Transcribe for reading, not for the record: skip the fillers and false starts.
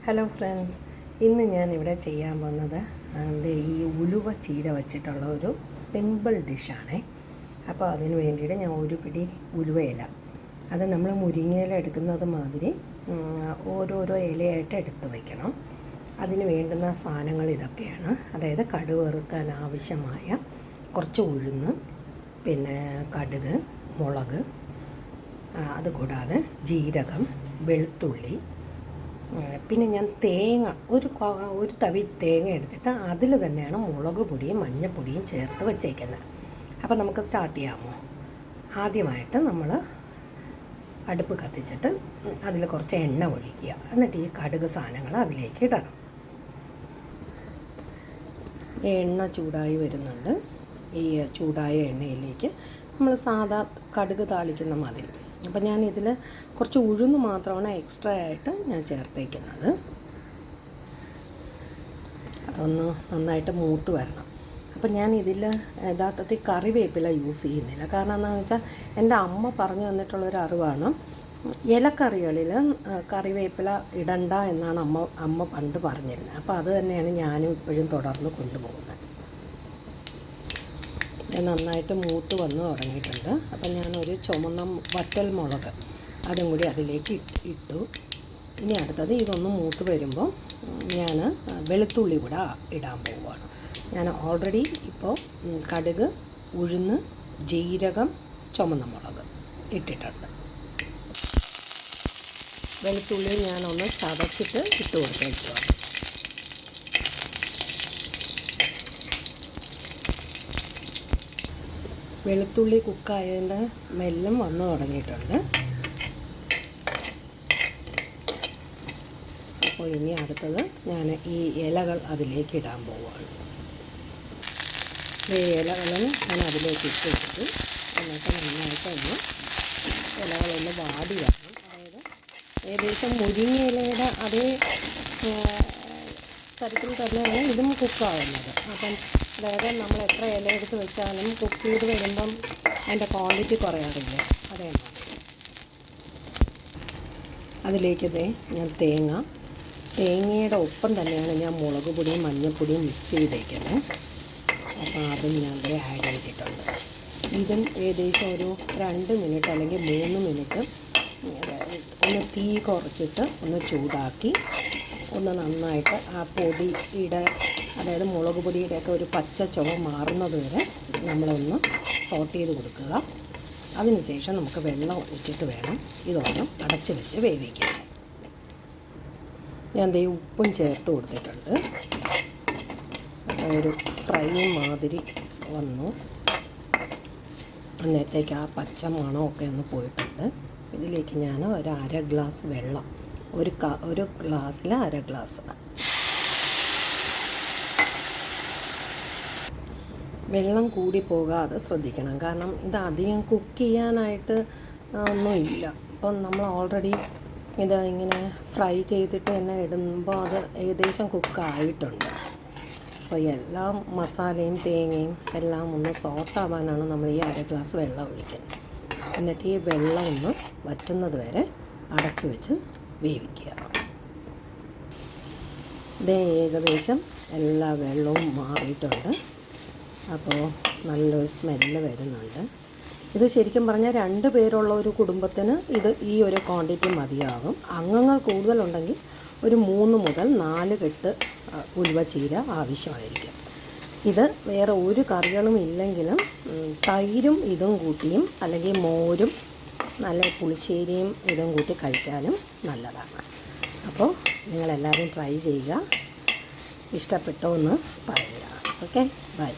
Hello friends, ഇന്ന് ഞാൻ ഇവിടെ ചെയ്യാൻ പോകുന്നത് ഈ ഉലുവ ചീര വച്ചിട്ടുള്ള ഒരു സിമ്പിൾ ഡിഷാണേ. അപ്പോൾ അതിന് വേണ്ടിയിട്ട് ഞാൻ ഒരു പിടി ഉലുവയില, അത് നമ്മൾ മുരിങ്ങയില എടുക്കുന്നത് മാതിരി ഓരോരോ ഇലയായിട്ട് എടുത്ത് വയ്ക്കണം. അതിന് വേണ്ടുന്ന സാധനങ്ങൾ ഇതൊക്കെയാണ്. അതായത് കടുക് വറുക്കാൻ ആവശ്യമായ കുറച്ച് ഉഴുന്ന്, പിന്നെ കടുക്, മുളക്, അതുകൂടാതെ ജീരകം, വെളുത്തുള്ളി, പിന്നെ ഞാൻ തേങ്ങ ഒരു തവി തേങ്ങ എടുത്തിട്ട് അതിൽ തന്നെയാണ് മുളക് പൊടിയും മഞ്ഞൾപ്പൊടിയും ചേർത്ത് വച്ചേക്കുന്നത്. അപ്പോൾ നമുക്ക് സ്റ്റാർട്ട് ചെയ്യാമോ? ആദ്യമായിട്ട് നമ്മൾ അടുപ്പ് കത്തിച്ചിട്ട് അതിൽ കുറച്ച് എണ്ണ ഒഴിക്കുക. എന്നിട്ട് ഈ കടുക് സാധനങ്ങൾ അതിലേക്ക് ഇടണം. എണ്ണ ചൂടായി വരുന്നുണ്ട്. ഈ ചൂടായ എണ്ണയിലേക്ക് നമ്മൾ സാധാ കടുക് താളിക്കുന്ന മാതിരി. അപ്പം ഞാൻ ഇതിൽ കുറച്ച് ഉഴുന്ന് മാത്രമാണ് എക്സ്ട്രാ ആയിട്ട് ഞാൻ ചേർത്തേക്കുന്നത്. അതൊന്ന് നന്നായിട്ട് മൂത്ത് വരണം. അപ്പം ഞാൻ ഇതിൽ യഥാർത്ഥത്തിൽ കറിവേപ്പില യൂസ് ചെയ്യുന്നില്ല. കാരണം എന്താണെന്ന് വെച്ചാൽ എൻ്റെ അമ്മ പറഞ്ഞു തന്നിട്ടുള്ളൊരു അറിവാണ്, ഇലക്കറികളിൽ കറിവേപ്പില ഇടണ്ട എന്നാണ് അമ്മ പണ്ട് പറഞ്ഞിരുന്നത്. അപ്പോൾ അത് തന്നെയാണ് ഞാനും ഇപ്പോഴും തുടർന്ന് കൊണ്ടുപോകുന്നത്. നന്നായിട്ട് മൂത്ത് വന്ന് തുടങ്ങിയിട്ടുണ്ട്. അപ്പം ഞാനൊരു ചുമന്ന വറ്റൽ മുളക് അതും കൂടി അതിലേക്ക് ഇട്ടു. ഇനി അടുത്തത് ഇതൊന്ന് മൂത്ത് വരുമ്പോൾ ഞാൻ വെളുത്തുള്ളി കൂടെ ഇടാൻ പോവുകയാണ്. ഞാൻ ഓൾറെഡി ഇപ്പോൾ കടുക്, ഉഴുന്ന്, ജീരകം, ചുമന്ന മുളക് ഇട്ടിട്ടുണ്ട്. വെളുത്തുള്ളി ഞാനൊന്ന് ചതച്ചിട്ട് ഇട്ട് കൊടുത്തേക്കുവാണ്. വെളുത്തുള്ളി കുക്കായതിൻ്റെ സ്മെല്ലും വന്നു തുടങ്ങിയിട്ടുണ്ട്. അപ്പോൾ ഇനി അടുത്തത് ഞാൻ ഈ ഇലകൾ അതിലേക്ക് ഇടാൻ പോവുകയാണ്. ഈ ഇലകൾ ഞാൻ അതിലേക്ക് ഇട്ട് കൊടുത്തു. എന്നിട്ട് നന്നായിട്ടൊന്ന് ഇലകളൊന്ന് വാടി വരണം. അതായത് ഏകദേശം മുരിങ്ങ ഇലയുടെ അതേ തരത്തിൽ തന്നെയാണ് ഇതും കുക്കാവുന്നത്. അപ്പം അതായത് നമ്മൾ എത്ര ഇല എടുത്ത് വെച്ചാലും കുക്ക് ചെയ്ത് വരുമ്പം അതിൻ്റെ ക്വാണ്ടിറ്റി കുറയാറില്ല. അതേമാതിരി അതിലേക്ക് ഞാൻ തേങ്ങയുടെ ഒപ്പം തന്നെയാണ് ഞാൻ മുളക് പൊടിയും മഞ്ഞൾപ്പൊടിയും മിക്സ് ചെയ്തേക്കുന്നത്. അപ്പോൾ അതും ഞാൻ അതിൽ ആഡ് ചെയ്തിട്ടുണ്ട്. ഇതും ഏകദേശം ഒരു 2 മിനിറ്റ് അല്ലെങ്കിൽ 3 മിനിറ്റ് ഒന്ന് തീ കുറച്ചിട്ട് ഒന്ന് ചൂടാക്കി ഒന്ന് നന്നായിട്ട് ആ പൊടിയുടെ, അതായത് മുളക് പൊടിയുടെയൊക്കെ ഒരു പച്ച ചുവ മാറുന്നത് വരെ നമ്മളൊന്ന് സോട്ട് ചെയ്ത് കൊടുക്കുക. അതിനുശേഷം നമുക്ക് വെള്ളം ഒഴിച്ചിട്ട് വേണം ഇതൊന്ന് അടച്ച് വെച്ച് വേവിക്കാൻ. ഞാൻ ദേ ഉപ്പും ചേർത്ത് കൊടുത്തിട്ടുണ്ട്. ഒരു ഫ്രൈ മാതിരി വന്നു. അന്നേരത്തേക്ക് ആ പച്ച മണമൊക്കെ ഒന്ന് പോയിട്ടുണ്ട്. ഇതിലേക്ക് ഞാൻ ഒരു 1/2 ഗ്ലാസ് വെള്ളം, ഒരു ഗ്ലാസ്സിൽ 1/2 ഗ്ലാസ് വെള്ളം കൂടി പോകാതെ ശ്രദ്ധിക്കണം. കാരണം ഇത് അധികം കുക്ക് ചെയ്യാനായിട്ട് ഒന്നുമില്ല. അപ്പം നമ്മൾ ഓൾറെഡി ഇത് ഇങ്ങനെ ഫ്രൈ ചെയ്തിട്ട് തന്നെ ഇടുമ്പോൾ അത് ഏകദേശം കുക്കായിട്ടുണ്ട്. അപ്പോൾ എല്ലാ മസാലയും തേങ്ങയും എല്ലാം ഒന്ന് സോട്ടാവാനാണ് നമ്മൾ ഈ 1/2 ഗ്ലാസ് വെള്ളം ഒഴിക്കുന്നത്. എന്നിട്ട് ഈ വെള്ളം ഒന്ന് വറ്റുന്നത് വരെ അടച്ചു വെച്ച് വേവിക്കുക. ഇത് ഏകദേശം എല്ലാ വെള്ളവും മാറിയിട്ടുണ്ട്. അപ്പോൾ നല്ലൊരു സ്മെല്ല് വരുന്നുണ്ട്. ഇത് ശരിക്കും പറഞ്ഞാൽ 2 പേരുള്ള ഒരു കുടുംബത്തിന് ഈ ഒരു ക്വാണ്ടിറ്റി മതിയാകും. അംഗങ്ങൾ കൂടുതലുണ്ടെങ്കിൽ ഒരു 3 മുതൽ 4 കെട്ട് ഉലുവ ചീര ആവശ്യമായിരിക്കും. ഇത് വേറെ ഒരു കറികളും ഇല്ലെങ്കിലും തൈരും ഇതും കൂട്ടിയും അല്ലെങ്കിൽ മോരും നല്ല പുളിശ്ശേരിയും ഇതും കൂട്ടി കഴിക്കാനും നല്ലതാണ്. അപ്പോൾ നിങ്ങളെല്ലാവരും ട്രൈ ചെയ്യുക. ഇഷ്ടപ്പെട്ടോ എന്ന് പറയുക. Okay, by.